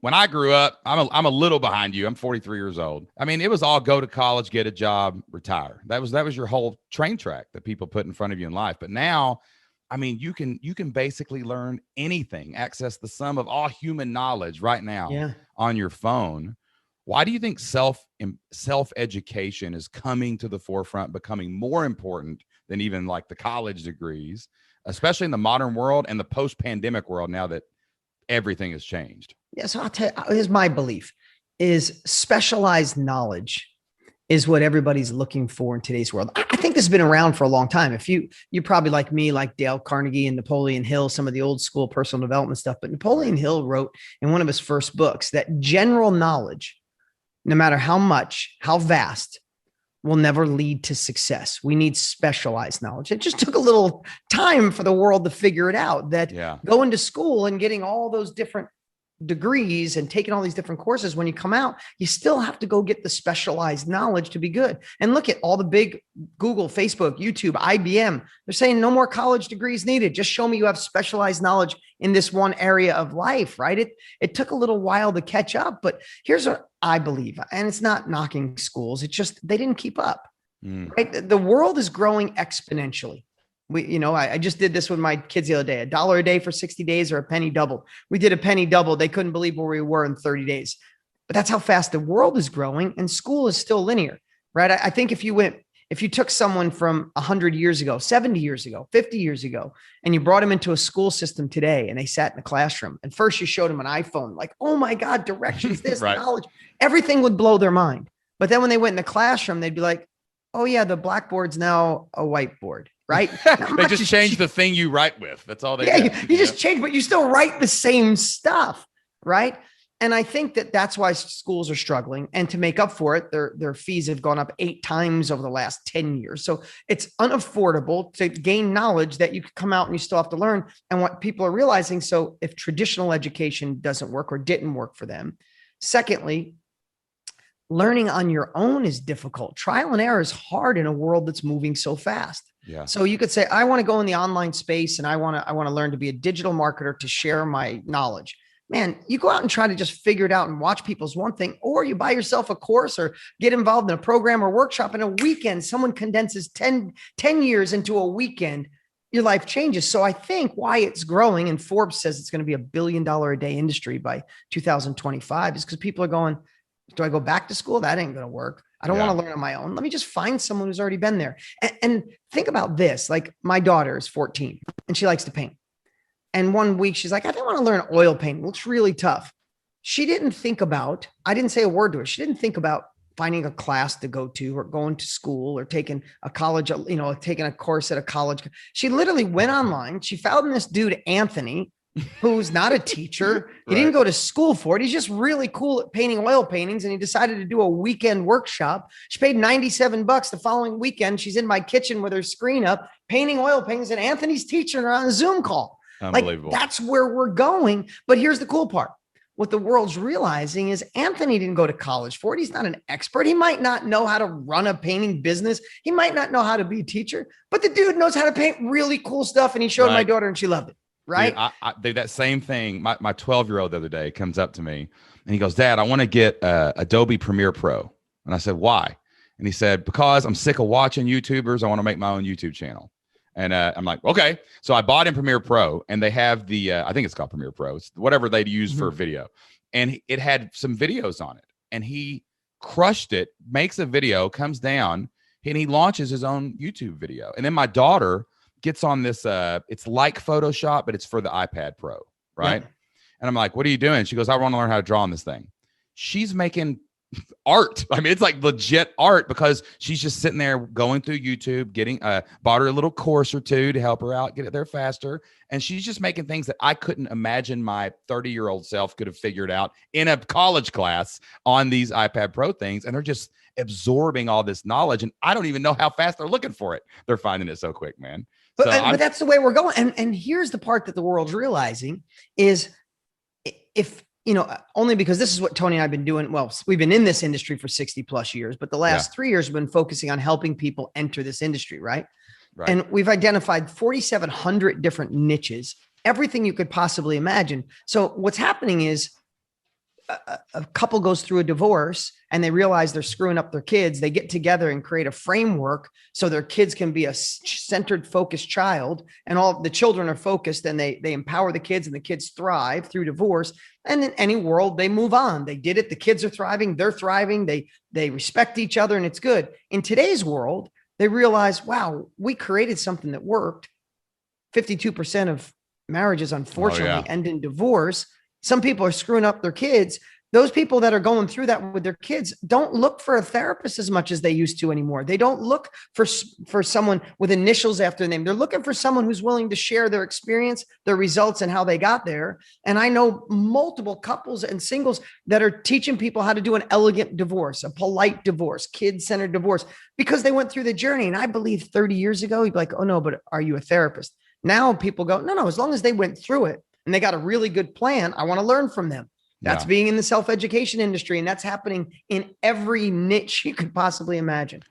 when I grew up, I'm a little behind you. I'm 43 years old. I mean, it was all go to college, get a job, retire. That was your whole train track that people put in front of you in life. But now, I mean, you can basically learn anything, access the sum of all human knowledge right now Yeah. on your phone. Why do you think self education is coming to the forefront, becoming more important than even like the college degrees, especially in the modern world and the post pandemic world now that everything has changed? Yeah. So I'll tell you, here's my belief is specialized knowledge is what everybody's looking for in today's world. I think this has been around for a long time. If you probably like me, like Dale Carnegie and Napoleon Hill, some of the old school personal development stuff, but Napoleon Hill wrote in one of his first books that general knowledge, no matter how much, how vast, will never lead to success. We need specialized knowledge. It just took a little time for the world to figure it out that going to school and getting all those different degrees and taking all these different courses, when you come out, you still have to go get the specialized knowledge to be good. And look at all the big Google, Facebook, YouTube, IBM. They're saying no more college degrees needed. Just show me you have specialized knowledge in this one area of life, right? It took a little while to catch up, but here's what I believe, and it's not knocking schools. It's just they didn't keep up. Right? The world is growing exponentially. I just did this with my kids the other day, $1 a day for 60 days or a penny double. We did a penny double. They couldn't believe where we were in 30 days, but that's how fast the world is growing, and school is still linear, right? I think if you took someone from 100 years ago, 70 years ago, 50 years ago, and you brought them into a school system today and they sat in the classroom and first you showed them an iPhone, like, oh my God, directions, this knowledge, everything would blow their mind. But then when they went in the classroom, they'd be like, oh yeah, the blackboard's now a whiteboard. Right? They just change the thing you write with. That's all they do. You just change, but you still write the same stuff. Right. And I think that's why schools are struggling. And to make up for it, their fees have gone up 8 times over the last 10 years. So it's unaffordable to gain knowledge that you could come out and you still have to learn. And what people are realizing, so if traditional education doesn't work or didn't work for them, secondly, learning on your own is difficult. Trial and error is hard in a world that's moving so fast. Yeah. So you could say, I want to go in the online space and I want to learn to be a digital marketer to share my knowledge. Man, you go out and try to just figure it out and watch people's one thing, or you buy yourself a course or get involved in a program or workshop in a weekend. Someone condenses 10 years into a weekend. Your life changes. So I think why it's growing, and Forbes says it's going to be $1 billion a day industry by 2025, is because people are going, do I go back to school? That ain't going to work. I don't want to learn on my own. Let me just find someone who's already been there. And think about this. Like, my daughter is 14 and she likes to paint. And one week she's like, I didn't want to learn oil painting. It looks really tough. She didn't think about, I didn't say a word to her. She didn't think about finding a class to go to or going to school or taking a college, taking a course at a college. She literally went online. She found this dude, Anthony, who's not a teacher. He didn't go to school for it. He's just really cool at painting oil paintings. And he decided to do a weekend workshop. She paid $97 the following weekend. She's in my kitchen with her screen up, painting oil paintings, and Anthony's teaching her on a Zoom call. Unbelievable. Like, that's where we're going. But here's the cool part. What the world's realizing is Anthony didn't go to college for it. He's not an expert. He might not know how to run a painting business. He might not know how to be a teacher, but the dude knows how to paint really cool stuff. And he showed my daughter and she loved it. Right. Dude, I did that same thing. My 12-year-old the other day comes up to me and he goes, Dad, I want to get Adobe Premiere Pro. And I said, why? And he said, because I'm sick of watching YouTubers. I want to make my own YouTube channel. And I'm like, okay. So I bought in Premiere Pro, and they have the, I think it's called Premiere Pro. It's whatever they use for video. And it had some videos on it. And he crushed it, makes a video, comes down, and he launches his own YouTube video. And then my daughter gets on this, it's like Photoshop, but it's for the iPad Pro, right? Yeah. And I'm like, what are you doing? She goes, I want to learn how to draw on this thing. She's making art. I mean, it's like legit art, because she's just sitting there going through YouTube, getting bought her a little course or two to help her out, get it there faster. And she's just making things that I couldn't imagine my 30-year-old self could have figured out in a college class on these iPad Pro things. And they're just absorbing all this knowledge. And I don't even know how fast they're looking for it. They're finding it so quick, man. But that's the way we're going. And here's the part that the world's realizing is, if, only because this is what Tony and I have been doing. Well, we've been in this industry for 60 plus years, but the last 3 years we've been focusing on helping people enter this industry. Right. And we've identified 4,700 different niches, everything you could possibly imagine. So what's happening is a couple goes through a divorce and they realize they're screwing up their kids, they get together and create a framework so their kids can be a centered, focused child, and all the children are focused, and they empower the kids, and the kids thrive through divorce. And in any world, they move on. They did it. The kids are thriving. They're thriving. They respect each other, and it's good. In today's world, they realize, wow, we created something that worked. 52% of marriages, unfortunately, end in divorce. Some people are screwing up their kids. Those people that are going through that with their kids don't look for a therapist as much as they used to anymore. They don't look for someone with initials after their name. They're looking for someone who's willing to share their experience, their results, and how they got there. And I know multiple couples and singles that are teaching people how to do an elegant divorce, a polite divorce, kid-centered divorce, because they went through the journey. And I believe 30 years ago, you'd be like, oh no, but are you a therapist? Now people go, no, as long as they went through it and they got a really good plan, I want to learn from them. That's being in the self-education industry. And that's happening in every niche you could possibly imagine.